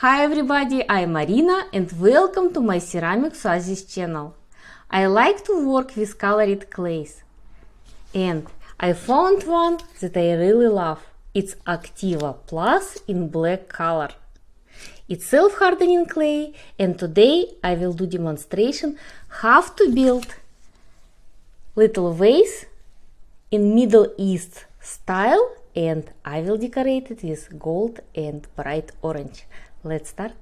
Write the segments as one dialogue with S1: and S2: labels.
S1: Hi everybody, I'm Marina and welcome to my Ceramic Oasis channel. I like to work with colored clays and I found one that I really love. It's Activa Plus in black color. It's self-hardening clay and today I will do demonstration how to build little vase in Middle East style, and I will decorate it with gold and bright orange. Let's start.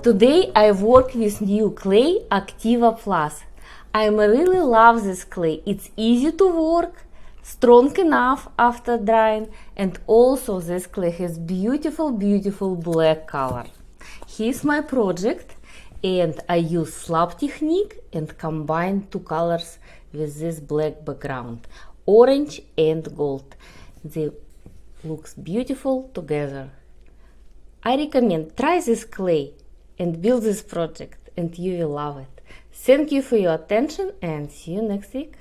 S1: Today I work with new clay Activa Plus. I really love this clay. It's easy to work, strong enough after drying, and also this clay has beautiful black color. Here's my project, and I use slab technique and combine two colors with this black background, orange and gold. They looks beautiful together. I recommend try this clay and build this project, and you will love it. Thank you for your attention and see you next week.